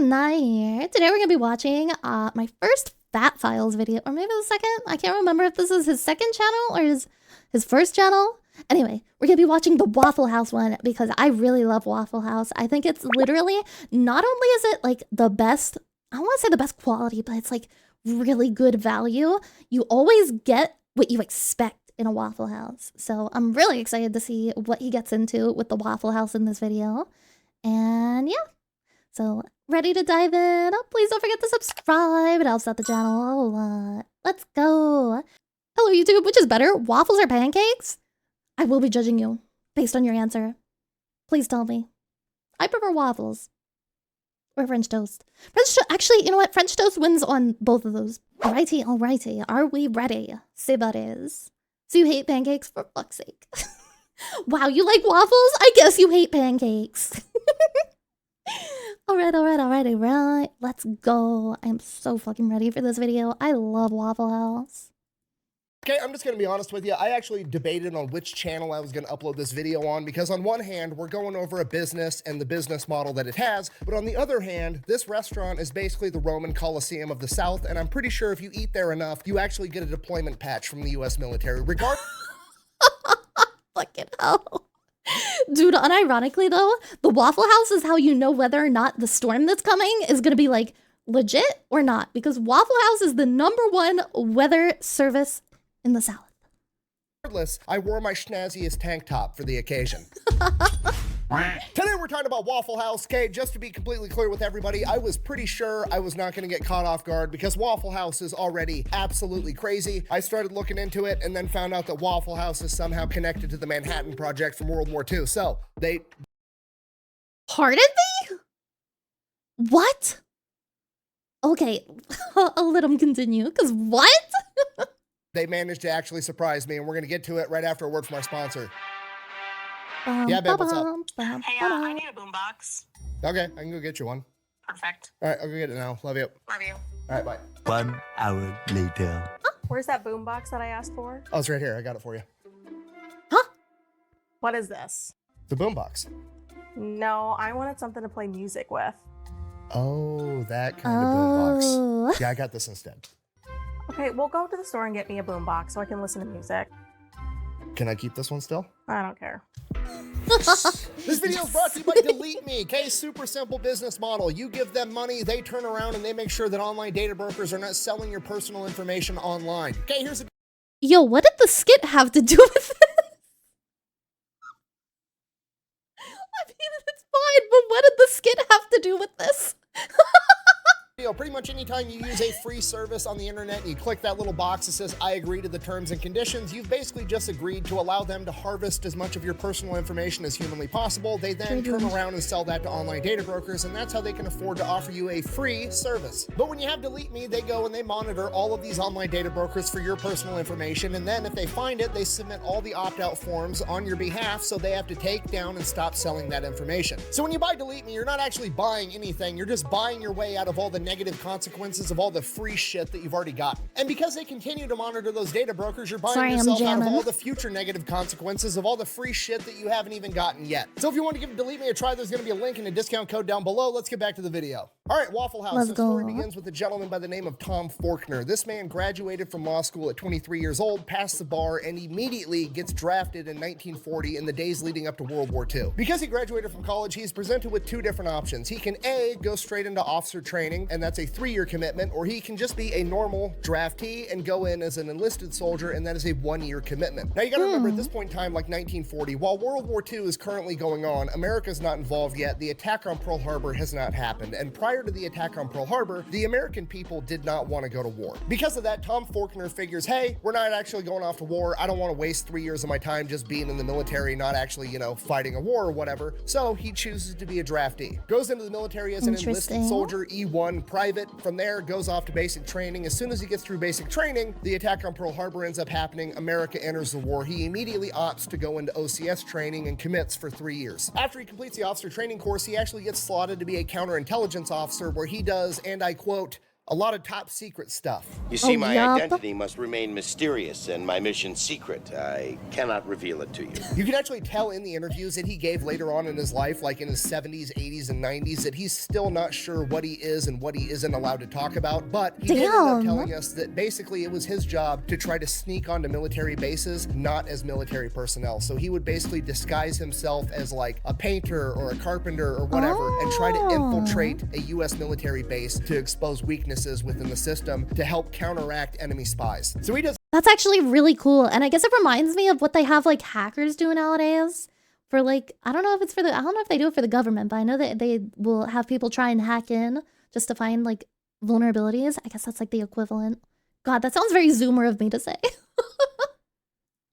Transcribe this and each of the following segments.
Nye here. Today we're going to be watching my first Fat Files video, or maybe the second. I can't remember if this is his second channel or his first channel. Anyway, we're going to be watching the Waffle House one because I really love Waffle House. I think it's literally, not only is it like the best, I don't want to say the best quality, but it's like really good value. You always get what you expect in a Waffle House. So I'm really excited to see what he gets into with the Waffle House in this video. And yeah. So, ready to dive in? Oh, please don't forget to subscribe. It helps out the channel a lot. Let's go. Hello, YouTube. Which is better, waffles or pancakes? I will be judging you based on your answer. Please tell me. I prefer waffles. Or French toast. Actually, you know what? French toast wins on both of those. Alrighty, alrighty. Are we ready? Say that is. So you hate pancakes? For fuck's sake. Wow, you like waffles? I guess you hate pancakes. Alright. Let's go. I am so fucking ready for this video. I love Waffle House. Okay, I'm just going to be honest with you. I actually debated on which channel I was going to upload this video on because on one hand, we're going over a business and the business model that it has. But on the other hand, this restaurant is basically the Roman Colosseum of the South. And I'm pretty sure if you eat there enough, you actually get a deployment patch from the US military. Fucking hell. Dude, unironically though, the Waffle House is how you know whether or not the storm that's coming is gonna be like legit or not, because Waffle House is the #1 weather service in the South. Regardless, I wore my schnazziest tank top for the occasion. Today we're talking about Waffle House. Okay, just to be completely clear with everybody, I was pretty sure I was not going to get caught off guard because Waffle House is already absolutely crazy. I started looking into it and then found out that Waffle House is somehow connected to the Manhattan Project from World War II. So they... Pardon me? What? Okay, I'll let them continue, because what? They managed to actually surprise me, and we're going to get to it right after a word from our sponsor. Yeah, babe, what's up? Hey, I need a boombox. Okay, I can go get you one. Perfect. All right, I'll go get it now. Love you. Love you. All right, bye. 1 hour later. Where's that boombox that I asked for? Oh, it's right here. I got it for you. Huh? What is this? The boombox. No, I wanted something to play music with. Oh, that kind of boombox. Oh. Yeah, I got this instead. Okay, we'll go to the store and get me a boombox so I can listen to music. Can I keep this one still? I don't care. This video is brought to you by Delete Me. Okay, super simple business model. You give them money, they turn around and they make sure that online data brokers are not selling your personal information online. Okay, here's a... Yo, what did the skit have to do with this? I mean, it's fine, but what did the skit have to do with this? Pretty much anytime you use a free service on the internet and you click that little box that says I agree to the terms and conditions, you've basically just agreed to allow them to harvest as much of your personal information as humanly possible. They then turn around and sell that to online data brokers, and that's how they can afford to offer you a free service. But when you have Delete Me, they go and they monitor all of these online data brokers for your personal information, and then if they find it, they submit all the opt-out forms on your behalf, so they have to take down and stop selling that information. So when you buy Delete Me, you're not actually buying anything, you're just buying your way out of all the negative consequences of all the free shit that you've already gotten. And because they continue to monitor those data brokers, you're buying yourself out of all the future negative consequences of all the free shit that you haven't even gotten yet. So if you want to give Delete Me a try, there's going to be a link and a discount code down below. Let's get back to the video. All right, Waffle House. The story begins with a gentleman by the name of Tom Faulkner. This man graduated from law school at 23 years old, passed the bar, and immediately gets drafted in 1940 in the days leading up to World War II. Because he graduated from college, he's presented with two different options. He can A, go straight into officer training, and that's a 3-year commitment, or he can just be a normal draftee and go in as an enlisted soldier, and that is a 1-year commitment. Now you gotta remember, at this point in time, like 1940, while World War II is currently going on, America's not involved yet. The attack on Pearl Harbor has not happened, and prior to the attack on Pearl Harbor, the American people did not want to go to war. Because of that, Tom Faulkner figures, hey, we're not actually going off to war. I don't want to waste 3 years of my time just being in the military, not actually, you know, fighting a war or whatever. So he chooses to be a draftee. Goes into the military as an enlisted soldier, E1 private. From there, goes off to basic training. As soon as he gets through basic training, the attack on Pearl Harbor ends up happening. America enters the war. He immediately opts to go into OCS training and commits for 3 years. After he completes the officer training course, he actually gets slotted to be a counterintelligence officer, where he does, and I quote, A lot of top secret stuff. You see, my yup. identity must remain mysterious and my mission secret. I cannot reveal it to you. You can actually tell in the interviews that he gave later on in his life, like in his 70s, 80s, and 90s, that he's still not sure what he is and what he isn't allowed to talk about. But he did end up telling us that basically it was his job to try to sneak onto military bases, not as military personnel. So he would basically disguise himself as like a painter or a carpenter or whatever and try to infiltrate a U.S. military base to expose weaknesses within the system to help counteract enemy spies. So he does. That's actually really cool. And I guess it reminds me of what they have like hackers do nowadays for like, I don't know if they do it for the government, but I know that they will have people try and hack in just to find like vulnerabilities. I guess that's like the equivalent. God, that sounds very Zoomer of me to say.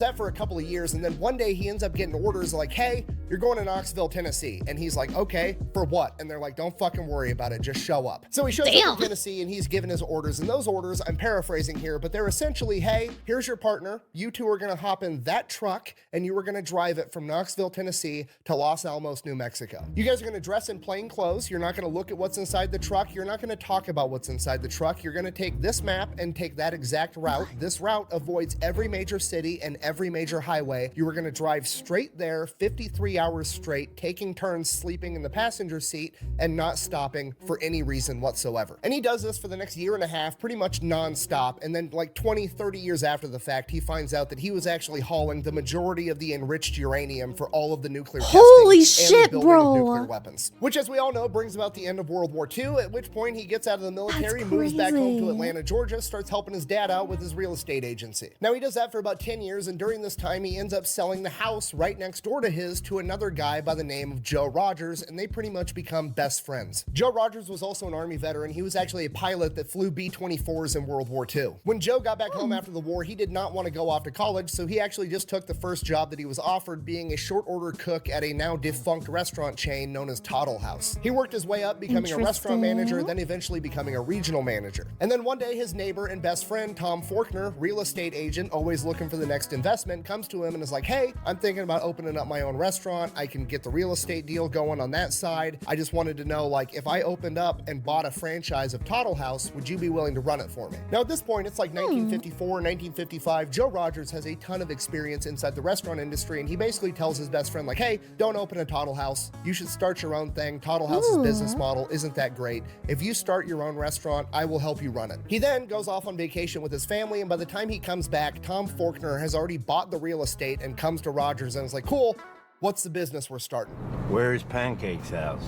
That for a couple of years, and then one day he ends up getting orders like, hey, you're going to Knoxville, Tennessee. And he's like, okay, for what? And they're like, don't fucking worry about it, just show up. So he shows up in Tennessee and he's given his orders, and those orders, I'm paraphrasing here, but they're essentially, hey, here's your partner. You two are gonna hop in that truck and you are gonna drive it from Knoxville, Tennessee to Los Alamos, New Mexico. You guys are gonna dress in plain clothes. You're not gonna look at what's inside the truck. You're not gonna talk about what's inside the truck. You're gonna take this map and take that exact route. This route avoids every major city and every major highway. You were going to drive straight there 53 hours straight, taking turns sleeping in the passenger seat and not stopping for any reason whatsoever. And he does this for the next year and a half, pretty much non-stop. And then like 20, 30 years after the fact, he finds out that he was actually hauling the majority of the enriched uranium for all of the nuclear testing and the building of nuclear weapons. Which, as we all know, brings about the end of World War II, at which point he gets out of the military, moves back home to Atlanta, Georgia, starts helping his dad out with his real estate agency. Now he does that for about 10 years, and during this time he ends up selling the house right next door to his to another guy by the name of Joe Rogers, and they pretty much become best friends. Joe Rogers was also an Army veteran. He was actually a pilot that flew B-24s in World War II. When Joe got back home after the war, he did not want to go off to college, so he actually just took the first job that he was offered, being a short order cook at a now defunct restaurant chain known as Toddle House. He worked his way up, becoming a restaurant manager, then eventually becoming a regional manager. And then one day his neighbor and best friend, Tom Faulkner, real estate agent, always looking for the next investment, comes to him and is like, hey, I'm thinking about opening up my own restaurant. I can get the real estate deal going on that side. I just wanted to know, like, if I opened up and bought a franchise of Toddle House, would you be willing to run it for me? Now, at this point, it's like 1954, 1955. Joe Rogers has a ton of experience inside the restaurant industry, and he basically tells his best friend, like, hey, don't open a Toddle House. You should start your own thing. Toddle House's business model isn't that great. If you start your own restaurant, I will help you run it. He then goes off on vacation with his family, and by the time he comes back, Tom Faulkner has already bought the real estate and comes to Rogers and is like, cool, what's the business we're starting? Where's Pancake's house?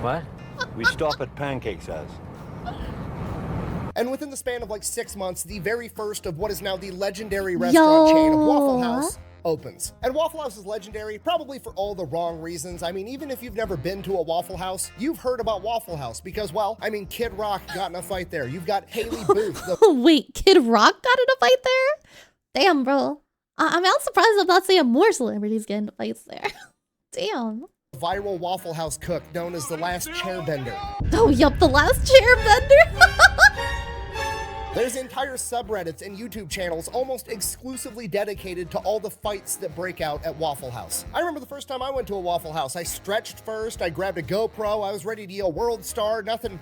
What? We stop at Pancake's house. And within the span of like 6 months, the very first of what is now the legendary restaurant chain of Waffle House opens. And Waffle House is legendary, probably for all the wrong reasons. I mean, even if you've never been to a Waffle House, you've heard about Waffle House because, well, I mean, Kid Rock got in a fight there. You've got Haley Booth. Wait, Kid Rock got in a fight there? Damn, bro. I'm not surprised I'm not seeing more celebrities get into fights there. Damn. Viral Waffle House cook known as the Last Chairbender. Oh, yup, the Last Chairbender. There's entire subreddits and YouTube channels almost exclusively dedicated to all the fights that break out at Waffle House. I remember the first time I went to a Waffle House, I stretched first, I grabbed a GoPro, I was ready to yell World Star, nothing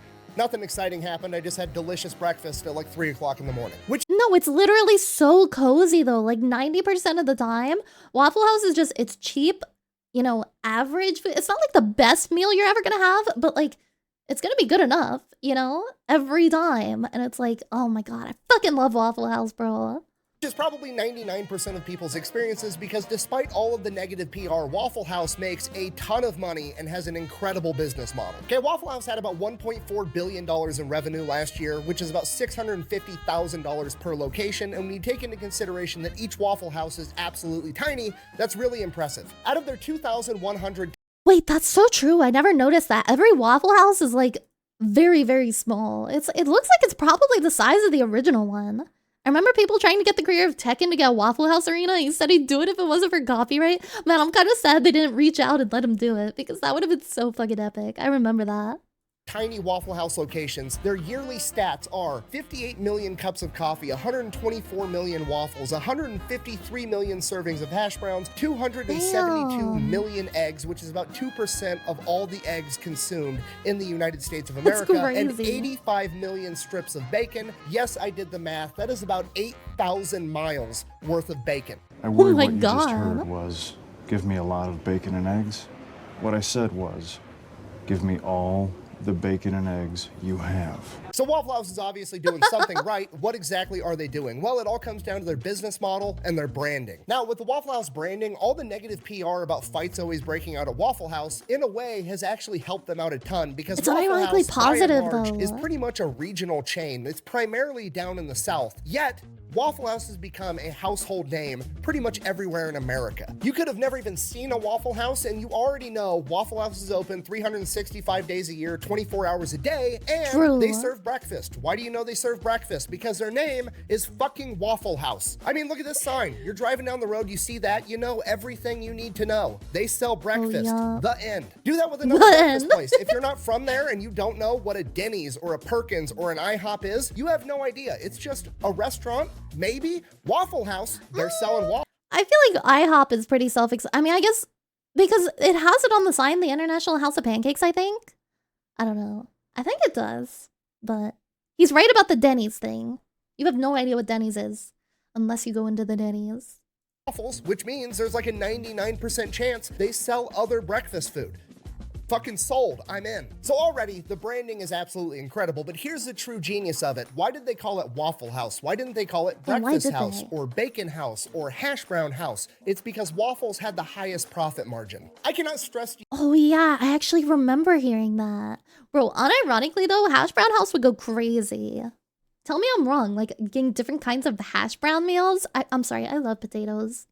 exciting happened. I just had delicious breakfast at like 3 o'clock in the morning. No, it's literally so cozy though. Like 90% of the time, Waffle House is just, it's cheap, you know, average food. It's not like the best meal you're ever gonna have, but like, it's gonna be good enough, you know, every time. And it's like, oh my God, I fucking love Waffle House, bro. Which is probably 99% of people's experiences, because despite all of the negative PR, Waffle House makes a ton of money and has an incredible business model. Okay, Waffle House had about $1.4 billion in revenue last year, which is about $650,000 per location. And when you take into consideration that each Waffle House is absolutely tiny, that's really impressive. Out of their 2,100... Wait, that's so true. I never noticed that. Every Waffle House is like very, very small. It looks like it's probably the size of the original one. I remember people trying to get the creator of Tekken to get a Waffle House arena. He said he'd do it if it wasn't for copyright. Man, I'm kind of sad they didn't reach out and let him do it, because that would have been so fucking epic. I remember that. tiny Waffle House locations, their yearly stats are 58 million cups of coffee, 124 million waffles, 153 million servings of hash browns, 272 million eggs, which is about 2% of all the eggs consumed in the United States of America, and 85 million strips of bacon. Yes, I did the math. That is about 8,000 miles worth of bacon. I worried what you just heard was, give me a lot of bacon and eggs. What I said was, give me all the bacon and eggs you have. So Waffle House is obviously doing something right. What exactly are they doing? Well, it all comes down to their business model and their branding. Now, with the Waffle House branding, all the negative PR about fights always breaking out at Waffle House, in a way, has actually helped them out a ton because it's Waffle ironically House, positive, by and large, though, is pretty much a regional chain. It's primarily down in the South. Yet, Waffle House has become a household name pretty much everywhere in America. You could have never even seen a Waffle House, and you already know Waffle House is open 365 days a year, 24 hours a day, and they serve breakfast. Why do you know they serve breakfast? Because their name is fucking Waffle House. I mean, look at this sign. You're driving down the road, you see that, you know everything you need to know. They sell breakfast. The end. Do that with another breakfast place. If you're not from there and you don't know what a Denny's or a Perkins or an IHOP is, you have no idea. It's just a restaurant. Maybe Waffle House, they're selling waffles. I feel like IHOP is pretty I mean, I guess because it has it on the sign, the International House of Pancakes, I think. I don't know. I think it does. But he's right about the Denny's thing. You have no idea what Denny's is unless you go into the Denny's. Waffles, which means there's like a 99% chance they sell other breakfast food. Fucking sold. I'm in. So already, the branding is absolutely incredible, but here's the true genius of it. Why did they call it Waffle House? Why didn't they call it Breakfast House or Bacon House or Hash Brown House? It's because waffles had the highest profit margin. I cannot stress to you. Oh yeah, I actually remember hearing that. Bro, unironically though, Hash Brown House would go crazy. Tell me I'm wrong, like getting different kinds of hash brown meals. I'm sorry, I love potatoes.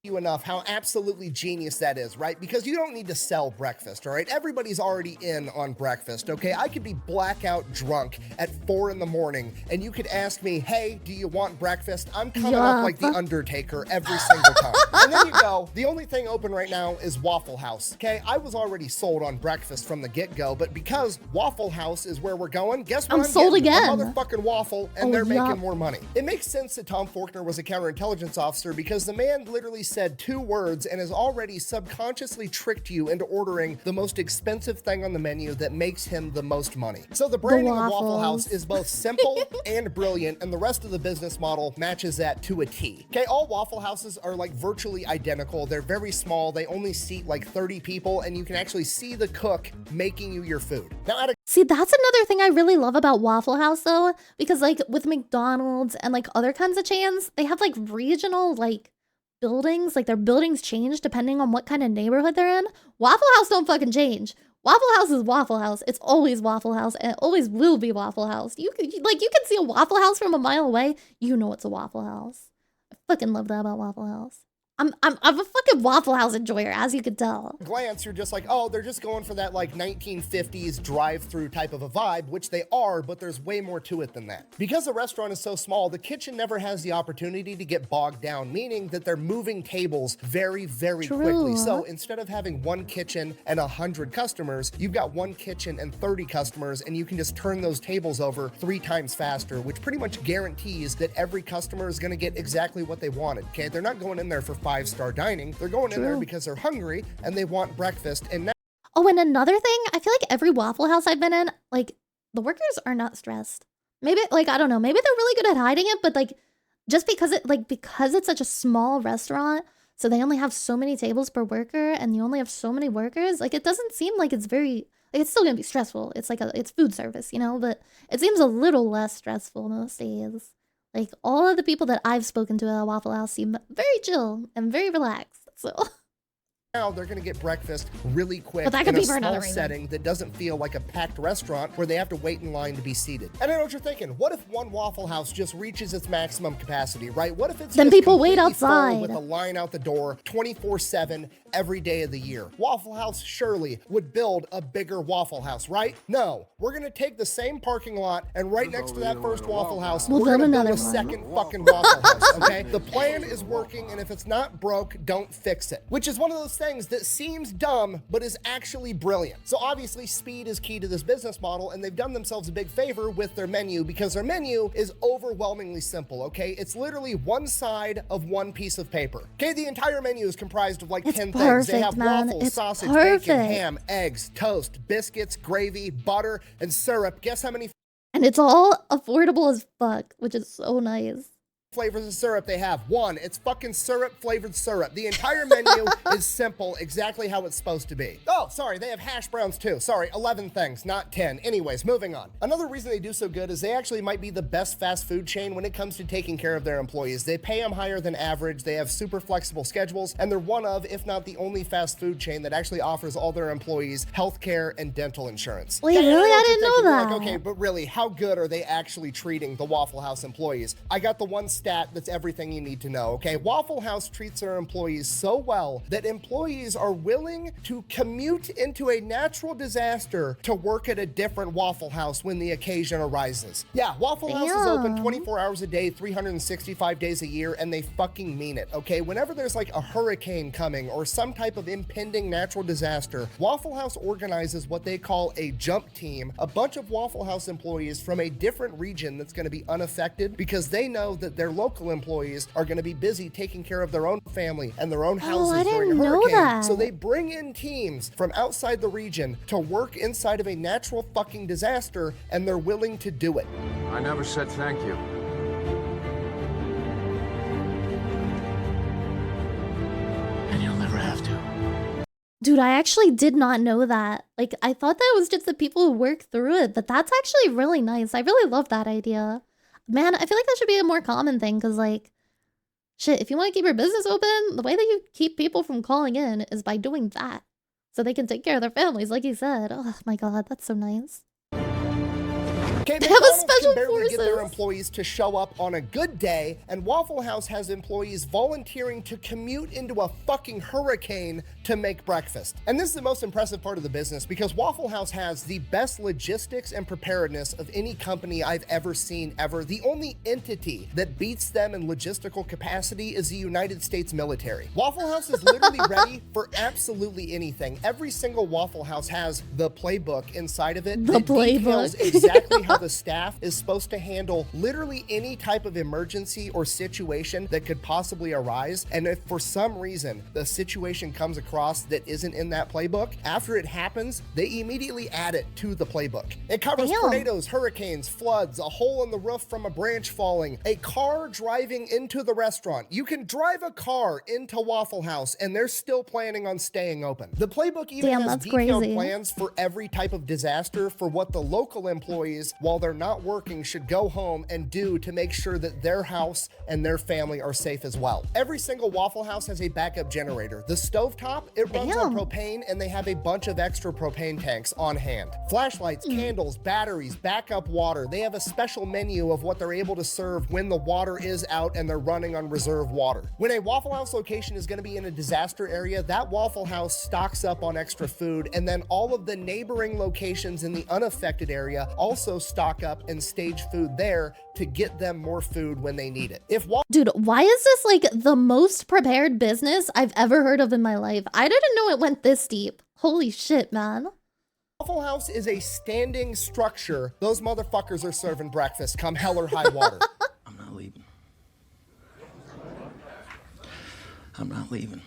Enough how absolutely genius that is, right? Because you don't need to sell breakfast, all right? Everybody's already in on breakfast, okay? I could be blackout drunk at 4 in the morning and you could ask me, hey, do you want breakfast? I'm coming up like the Undertaker every single time. And then you go, the only thing open right now is Waffle House, okay? I was already sold on breakfast from the get-go, but because Waffle House is where we're going, guess what? I'm sold again. A motherfucking waffle, and they're making more money. It makes sense that Tom Faulkner was a counterintelligence officer because the man literally said 2 words and has already subconsciously tricked you into ordering the most expensive thing on the menu that makes him the most money. So the branding of Waffle House is both simple and brilliant, and the rest of the business model matches that to a T. Okay, all Waffle Houses are like virtually identical. They're very small. They only seat like 30 people, and you can actually see the cook making you your food. Now, see, that's another thing I really love about Waffle House though, because like with McDonald's and like other kinds of chains, they have like regional like buildings, like their buildings change depending on what kind of neighborhood they're in. Waffle House don't fucking change. Waffle House is Waffle House. It's always Waffle House, and it always will be Waffle House. You can see a Waffle House from a mile away. You know it's a Waffle House. I fucking love that about Waffle House. I'm a fucking Waffle House enjoyer, as you could tell. Glance, you're just like, oh, they're just going for that like 1950s drive-through type of a vibe, which they are, but there's way more to it than that. Because the restaurant is so small, the kitchen never has the opportunity to get bogged down, meaning that they're moving tables very, very quickly. So instead of having one kitchen and 100 customers, you've got one kitchen and 30 customers, and you can just turn those tables over 3 times faster, which pretty much guarantees that every customer is gonna get exactly what they wanted, okay? They're not going in there for 5-star dining. They're going in there because they're hungry and they want breakfast. And now and another thing, I feel like every Waffle House I've been in, like the workers are not stressed. Maybe like, I don't know, maybe they're really good at hiding it, but like just because it's such a small restaurant, so they only have so many tables per worker and you only have so many workers, like it doesn't seem like it's very, like it's still gonna be stressful. It's like it's food service, you know, but it seems a little less stressful most days. Like, all of the people that I've spoken to at Waffle House seem very chill and very relaxed, so. Now they're gonna get breakfast really quick in a small setting that doesn't feel like a packed restaurant where they have to wait in line to be seated. And I know what you're thinking. What if one Waffle House just reaches its maximum capacity, right? What if it's then just people wait outside with a line out the door 24/7 every day of the year. Waffle House surely would build a bigger Waffle House, right? No, we're gonna take the same parking lot and right next to that first Waffle House, We'll we're gonna build build a another one. second fucking Waffle House, okay? The plan is working, and if it's not broke, don't fix it. Which is one of those things that seems dumb, but is actually brilliant. So obviously speed is key to this business model, and they've done themselves a big favor with their menu because their menu is overwhelmingly simple, okay? It's literally one side of one piece of paper. Okay, the entire menu is comprised of like 10 things. They have man. waffles, It's sausage, perfect. bacon, ham, eggs, toast, biscuits, gravy, butter, and syrup. Guess how many And it's all affordable as fuck, which is so nice. flavors of syrup they have? One, it's fucking syrup flavored syrup. The entire menu is simple, exactly how it's supposed to be. Oh, sorry, they have hash browns too. Sorry, 11 things, not 10. Anyways, moving on. Another reason they do so good is they actually might be the best fast food chain when it comes to taking care of their employees. They pay them higher than average, they have super flexible schedules, and they're one of, if not the only fast food chain that actually offers all their employees healthcare and dental insurance. Wait, Okay, really? know I what you're didn't know thinking. You're that. like, okay, but really, how good are they actually treating the Waffle House employees? I got the one stat that's everything you need to know, okay? Waffle House treats their employees so well that employees are willing to commute into a natural disaster to work at a different Waffle House when the occasion arises. Yeah, Waffle House is open Damn. 24 hours a day, 365 days a year, and they fucking mean it, okay? Whenever there's like a hurricane coming or some type of impending natural disaster, Waffle House organizes what they call a jump team, a bunch of Waffle House employees from a different region that's going to be unaffected because they know that their local employees are going to be busy taking care of their own family and their own houses I during a didn't know hurricane. that. So they bring in teams from outside the region to work inside of a natural fucking disaster, and they're willing to do it. I never said thank you. And you'll never have to. Dude, I actually did not know that. Like, I thought that was just the people who work through it, but that's actually really nice. I really love that idea. Man, I feel like that should be a more common thing because, like, shit, if you want to keep your business open, the way that you keep people from calling in is by doing that. So they can take care of their families, like you said. Oh my god, that's so nice. Okay, They have a McDonald's special can barely get their forces. employees to show up on a good day, and Waffle House has employees volunteering to commute into a fucking hurricane to make breakfast. And this is the most impressive part of the business because Waffle House has the best logistics and preparedness of any company I've ever seen ever. The only entity that beats them in logistical capacity is the United States military. Waffle House is literally ready for absolutely anything. Every single Waffle House has the playbook inside of it The that details playbook. exactly how the staff is supposed to handle literally any type of emergency or situation that could possibly arise. And if for some reason the situation comes across that isn't in that playbook, after it happens, they immediately add it to the playbook. It covers Damn. tornadoes, hurricanes, floods, a hole in the roof from a branch falling, a car driving into the restaurant. You can drive a car into Waffle House and they're still planning on staying open. The playbook even Damn, has that's detailed crazy. plans for every type of disaster for what the local employees, while they're not working, should go home and do to make sure that their house and their family are safe as well. Every single Waffle House has a backup generator. The stovetop, it runs on Damn. propane, and they have a bunch of extra propane tanks on hand. Flashlights, candles, batteries, backup water. They have a special menu of what they're able to serve when the water is out and they're running on reserve water. When a Waffle House location is going to be in a disaster area, that Waffle House stocks up on extra food, and then all of the neighboring locations in the unaffected area also stock up and stage food there to get them more food when they need it. If Dude, why is this like the most prepared business I've ever heard of in my life? I didn't know it went this deep. Holy shit, man. Waffle House is a standing structure, those motherfuckers are serving breakfast come hell or high water. I'm not leaving. I'm not leaving.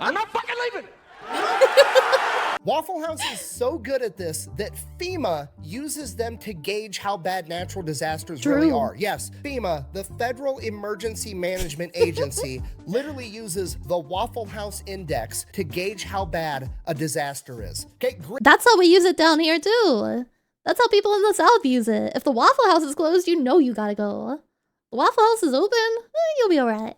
I'm not fucking leaving! Waffle House is so good at this that FEMA uses them to gauge how bad natural disasters really True. are. Yes, FEMA, the Federal Emergency Management Agency, literally uses the Waffle House Index to gauge how bad a disaster is. Okay, That's how we use it down here too. That's how people in the South use it. If the Waffle House is closed, you know you gotta go. The Waffle House is open, you'll be alright.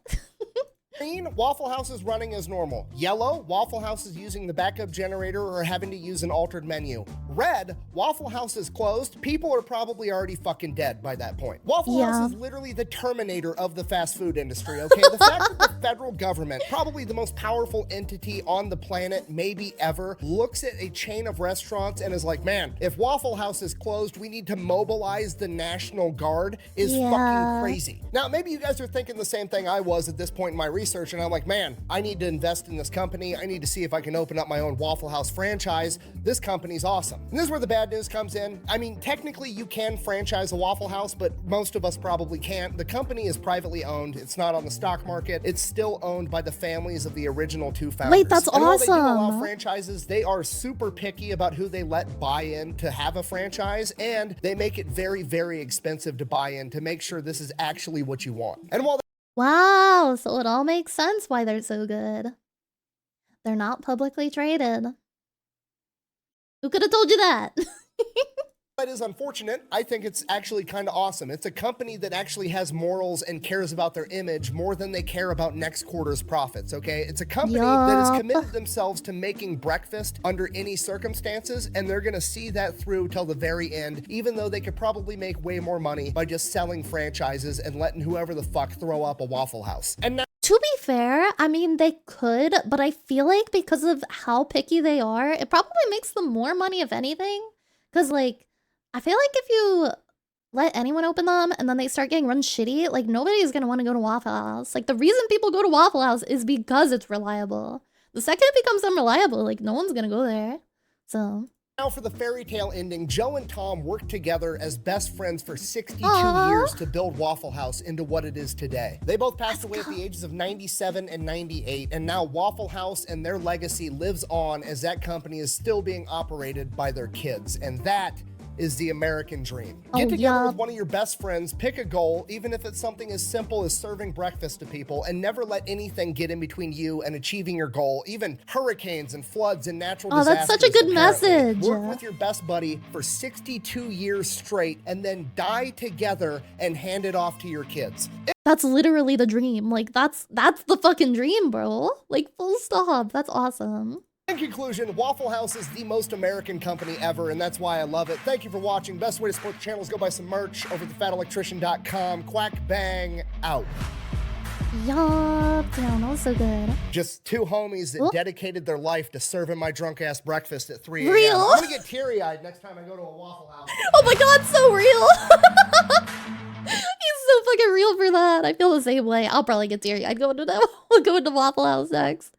Green, Waffle House is running as normal. Yellow, Waffle House is using the backup generator or having to use an altered menu. Red, Waffle House is closed. People are probably already fucking dead by that point. Waffle House is literally the Terminator of the fast food industry, okay? The fact that the federal government, probably the most powerful entity on the planet, maybe ever, looks at a chain of restaurants and is like, man, if Waffle House is closed, we need to mobilize the National Guard is fucking crazy. Now, maybe you guys are thinking the same thing I was at this point in my research, and I'm like, man, I need to invest in this company. I need to see if I can open up my own Waffle House franchise. This company's awesome. And this is where the bad news comes in. I mean, technically you can franchise a Waffle House, but most of us probably can't. The company is privately owned. It's not on the stock market. It's still owned by the families of the original two founders. Wait, that's and awesome. While they do allow franchises, they are super picky about who they let buy in to have a franchise, and they make it very, very expensive to buy in to make sure this is actually what you want. And while Wow, so it all makes sense why they're so good. They're not publicly traded. Who could have told you that? that is unfortunate, I think it's actually kind of awesome. It's a company that actually has morals and cares about their image more than they care about next quarter's profits, okay? It's a company that has committed themselves to making breakfast under any circumstances, and they're gonna see that through till the very end, even though they could probably make way more money by just selling franchises and letting whoever the fuck throw up a Waffle House. And now To be fair, I mean, they could, but I feel like because of how picky they are, it probably makes them more money, if anything. Because, like, I feel like if you let anyone open them and then they start getting run shitty, like, nobody's going to want to go to Waffle House. Like, the reason people go to Waffle House is because it's reliable. The second it becomes unreliable, like, no one's going to go there. So... Now for the fairy tale ending, Joe and Tom worked together as best friends for 62 Aww. years to build Waffle House into what it is today. They both passed away at the ages of 97 and 98, and now Waffle House and their legacy lives on as that company is still being operated by their kids, and that is the American dream. Get together with one of your best friends, pick a goal, even if it's something as simple as serving breakfast to people, and never let anything get in between you and achieving your goal, even hurricanes and floods and natural disasters. That's such a good apparently. message. Work with your best buddy for 62 years straight and then die together and hand it off to your kids. That's literally the dream. Like, that's the fucking dream, bro. Like, full stop. That's awesome. In conclusion, Waffle House is the most American company ever, and that's why I love it. Thank you for watching. Best way to support the channel is go buy some merch over at thefatelectrician.com. Quack bang out. Yup, damn, that was so good. Just two homies that dedicated their life to serving my drunk ass breakfast at 3 a.m. Real? I'm gonna get teary-eyed next time I go to a Waffle House. Oh my god, so real. He's so fucking real for that. I feel the same way. I'll probably get teary-eyed going to Waffle House next.